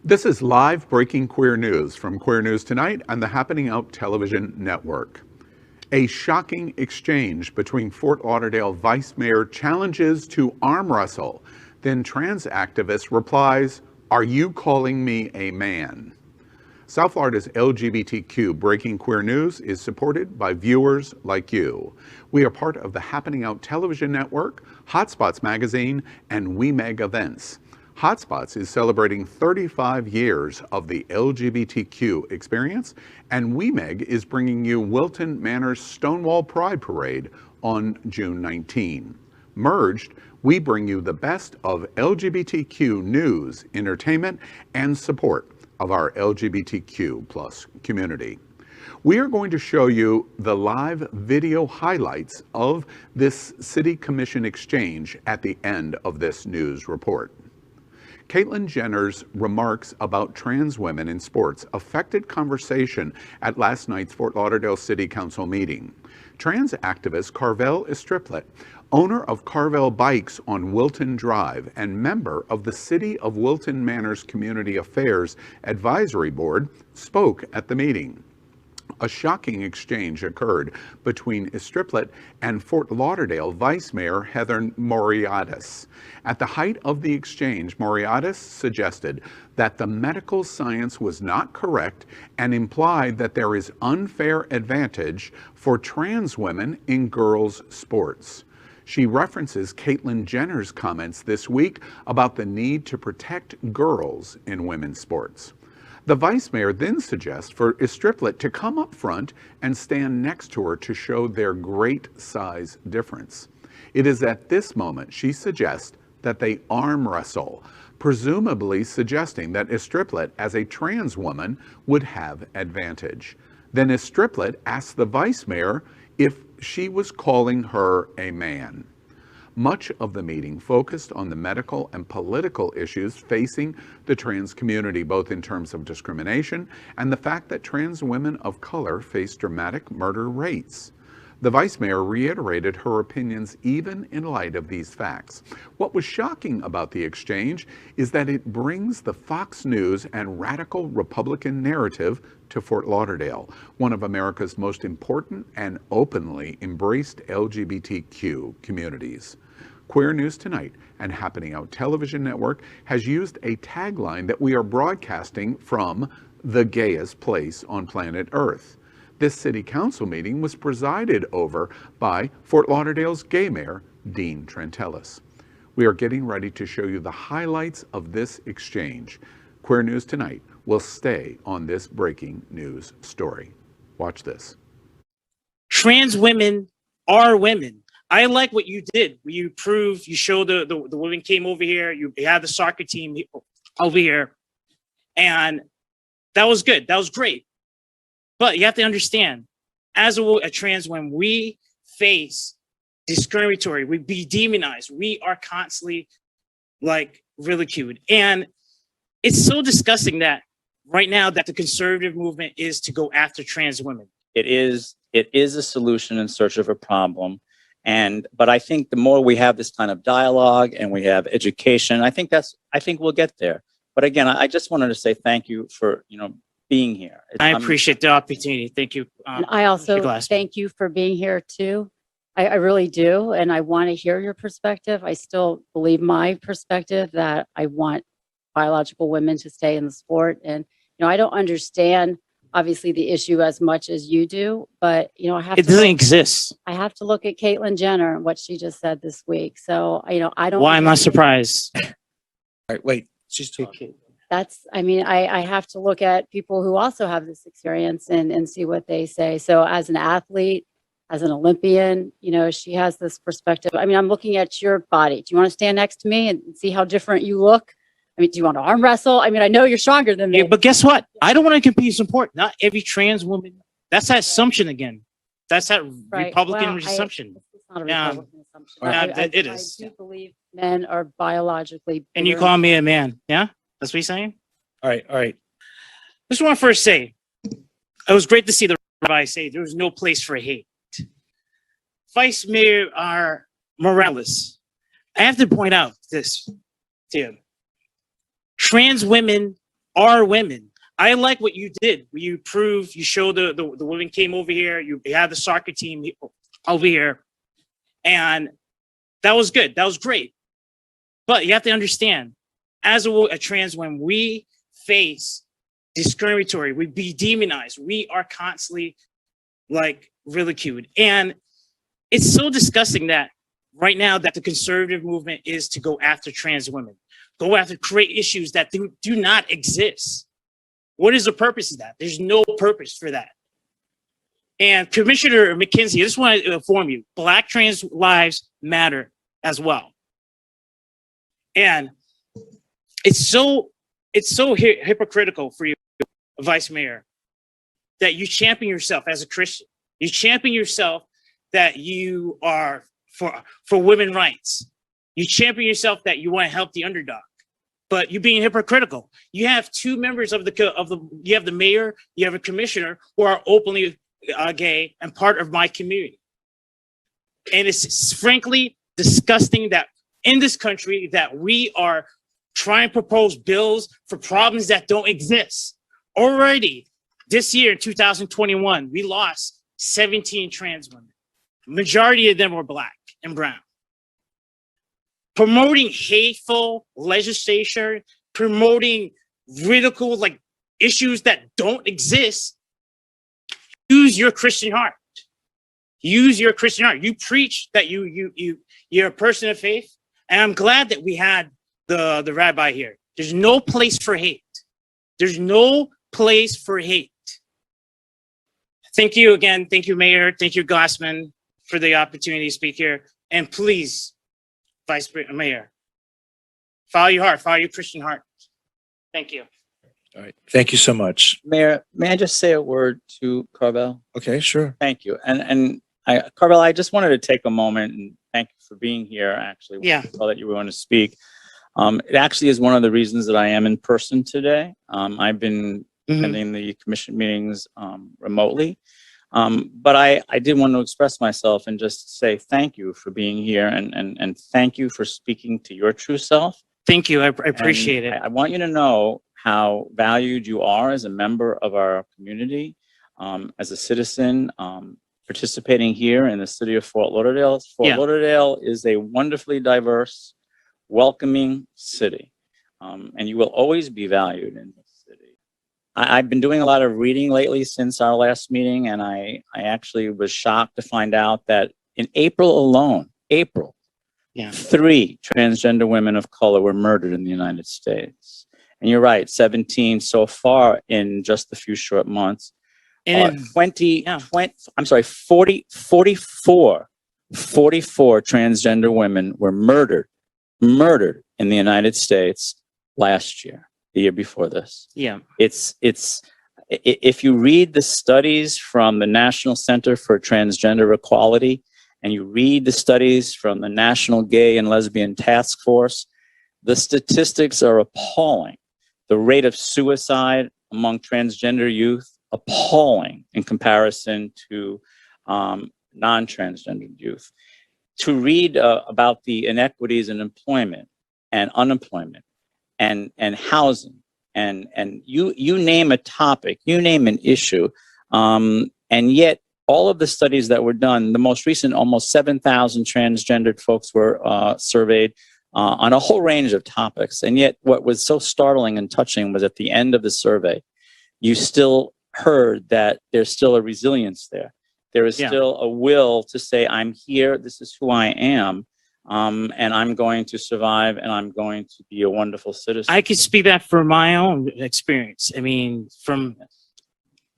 This is live breaking queer news from Queer News Tonight and the Happening Out television network. A shocking exchange between Fort Lauderdale Vice Mayor challenges to arm wrestle. Then trans activist replies, "Are you calling me a man?" South Florida's LGBTQ Breaking Queer News is supported by viewers like you. We are part of the Happening Out television network, Hotspots Magazine, and WeMeg Events. Hotspots is celebrating 35 years of the LGBTQ experience, and WeMeg is bringing you Wilton Manor's Stonewall Pride Parade on June 19. Merged, we bring you the best of LGBTQ news, entertainment, and support of our LGBTQ plus community. We are going to show you the live video highlights of this City Commission exchange at the end of this news report. Caitlyn Jenner's remarks about trans women in sports affected conversation at last night's Fort Lauderdale City Council meeting. Trans activist Carvel Estriplet, owner of Carvel Bikes on Wilton Drive and member of the City of Wilton Manor's Community Affairs Advisory Board, spoke at the meeting. A shocking exchange occurred between Estriplet and Fort Lauderdale Vice Mayor Heather Moriatis. At the height of the exchange, Moriatis suggested that the medical science was not correct and implied that there is unfair advantage for trans women in girls' sports. She references Caitlyn Jenner's comments this week about the need to protect girls in women's sports. The vice mayor then suggests for Estriplet to come up front and stand next to her to show their great size difference. It is at this moment she suggests that they arm wrestle, presumably suggesting that Estriplet, as a trans woman, would have advantage. Then Estriplet asks the vice mayor if she was calling her a man. Much of the meeting focused on the medical and political issues facing the trans community, both in terms of discrimination and the fact that trans women of color face dramatic murder rates. The vice mayor reiterated her opinions even in light of these facts. What was shocking about the exchange is that it brings the Fox News and radical Republican narrative to Fort Lauderdale, one of America's most important and openly embraced LGBTQ communities. Queer News Tonight and Happening Out Television Network has used a tagline that we are broadcasting from the gayest place on planet Earth. This city council meeting was presided over by Fort Lauderdale's gay mayor, Dean Trantelis. We are getting ready to show you the highlights of this exchange. Queer News Tonight will stay on this breaking news story. Watch this. Trans women are women. I like what you did. You proved, you showed the women came over here. You had the soccer team over here. And that was good. That was great. But you have to understand, as a trans woman, we face discriminatory, we be demonized. We are constantly like ridiculed. And it's so disgusting that right now that the conservative movement is to go after trans women. It is a solution in search of a problem. But I think the more we have this kind of dialogue and we have education, I think we'll get there. But again, I just wanted to say thank you for, being here. I appreciate the opportunity. Thank you. And I also thank you for being here too. I really do. And I want to hear your perspective. I still believe my perspective that I want biological women to stay in the sport. And, I don't understand obviously the issue as much as you do, but it doesn't exist. I have to look at Caitlyn Jenner and what she just said this week. So, I don't. Why I'm not surprised. All right, wait, she's talking. I have to look at people who also have this experience and see what they say. So as an athlete, as an Olympian, she has this perspective. I'm looking at your body. Do you want to stand next to me and see how different you look? Do you want to arm wrestle? I know you're stronger than me. Yeah, but guess what? I don't want to compete in support. Not every trans woman. That's that assumption again. That's that Republican assumption. It's not a Republican assumption. It is. I do believe men are biologically. And you call me a man. Yeah? That's what you're saying? All right. I just want to first say, it was great to see the rabbi say there was no place for hate. Vice Mayor Morales, I have to point out this to you. Trans women are women. I like what you did. You proved, you showed the women came over here. You had the soccer team over here. And that was good. That was great. But you have to understand, as a trans woman, we face discriminatory, we be demonized. We are constantly like ridiculed. And it's so disgusting that right now that the conservative movement is to go after trans women, go after create issues that do not exist. What is the purpose of that? There's no purpose for that. And Commissioner McKenzie, I just want to inform you, Black trans lives matter as well. And it's so hypocritical for you, Vice Mayor, that you champion yourself as a Christian. You champion yourself that you are for women's rights. You champion yourself that you want to help the underdog, but you're being hypocritical. You have two members of you have the mayor, you have a commissioner who are openly gay and part of my community. And it's frankly disgusting that in this country that we are trying to propose bills for problems that don't exist. Already this year, 2021, we lost 17 trans women. Majority of them were Black and brown. Promoting hateful legislation, promoting ridicule, like issues that don't exist. Use your Christian heart. Use your Christian heart. You preach that you're a person of faith, and I'm glad that we had the rabbi here. There's no place for hate. There's no place for hate. Thank you again. Thank you, Mayor. Thank you, Glassman, for the opportunity to speak here. And please, Vice Mayor, follow your heart, follow your Christian heart. Thank you. All right. Thank you so much. Mayor, may I just say a word to Carvel? Okay, sure. Thank you. And Carvel, I just wanted to take a moment and thank you for being here. Actually, Yeah. I saw that you were going to speak. It actually is one of the reasons that I am in person today. I've been attending the commission meetings remotely. But I did want to express myself and just say thank you for being here and thank you for speaking to your true self. Thank you. I appreciate it. I want you to know how valued you are as a member of our community, as a citizen, participating here in the city of Fort Lauderdale. Fort Lauderdale is a wonderfully diverse, welcoming city, and you will always be valued in this city. I've been doing a lot of reading lately since our last meeting, and I actually was shocked to find out that in April alone, 3 transgender women of color were murdered in the United States. And you're right, 17 so far in just a few short months. And 44 transgender women were murdered in the United States last year, the year before this. Yeah. If you read the studies from the National Center for Transgender Equality, and you read the studies from the National Gay and Lesbian Task Force, the statistics are appalling. The rate of suicide among transgender youth, appalling in comparison to non-transgender youth. To read about the inequities in employment and unemployment and housing, and you name a topic, you name an issue, and yet all of the studies that were done, the most recent, almost 7,000 transgendered folks were surveyed on a whole range of topics. And yet what was so startling and touching was at the end of the survey, you still heard that there's still a resilience there. There is still a will to say, I'm here, this is who I am, and I'm going to survive, and I'm going to be a wonderful citizen. I could speak that from my own experience. I mean, from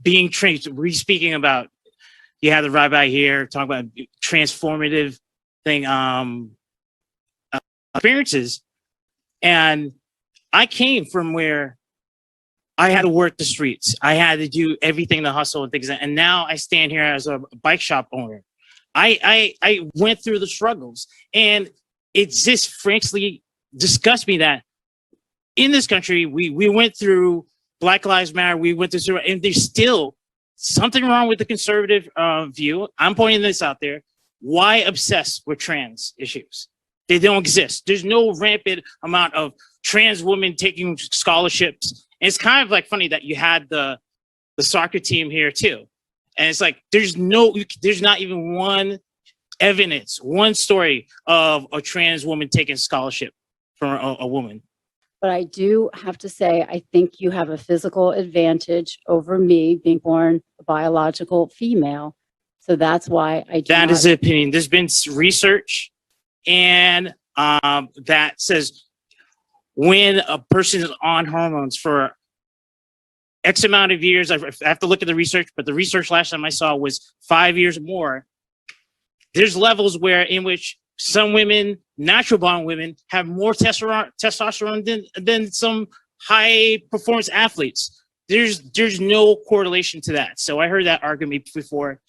being trained, we're speaking about, you have the rabbi here talking about transformative thing, experiences. And I came from where I had to work the streets. I had to do everything, the hustle and things. And now I stand here as a bike shop owner. I went through the struggles, and it just frankly disgusts me that in this country, we went through Black Lives Matter. We went through, and there's still something wrong with the conservative view. I'm pointing this out there. Why obsess with trans issues? They don't exist. There's no rampant amount of trans women taking scholarships And it's kind of like funny that you had the soccer team here too. And it's like, there's not even one evidence, one story of a trans woman taking scholarship from a woman. But I do have to say, I think you have a physical advantage over me being born a biological female. So that's why I do That not- is the opinion. There's been research and that says when a person is on hormones for X amount of years, I have to look at the research, but the research last time I saw was 5 years or more. There's levels in which some women, natural born women, have more testosterone than some high performance athletes. There's no correlation to that. So I heard that argument before,